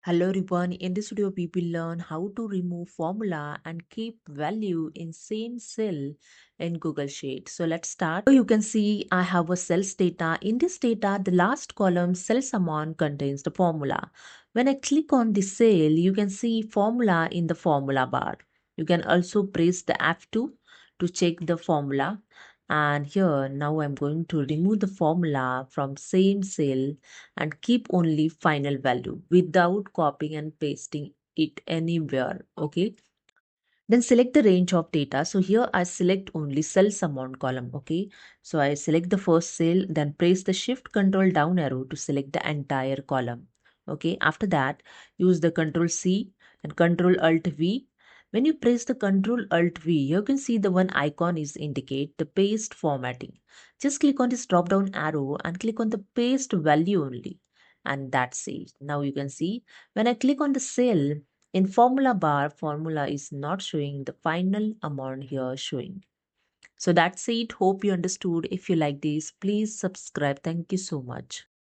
Hello everyone, in this video we will learn how to remove formula and keep value in same cell in Google Sheet. So let's start. So you can see I have a sales data. In this data, the last column sales amount contains the formula. When I click on the cell, you can see formula in the formula bar. You can also press the F2 to check the formula. And here now I'm going to remove the formula from same cell and keep only final value without copying and pasting it anywhere. Okay, then select the range of data. So here I select only cells amount column. Okay, so I select the first cell, then press the shift control down arrow to select the entire column. Okay, after that use the control C and control alt V. When you press the control alt V, you can see the one icon is indicate the paste formatting. Just click on this drop down arrow and click on the paste value only, and that's it. Now you can see when I click on the cell in formula bar, formula is not showing the final amount here showing. So that's it. Hope you understood. If you like this, please subscribe. Thank you so much.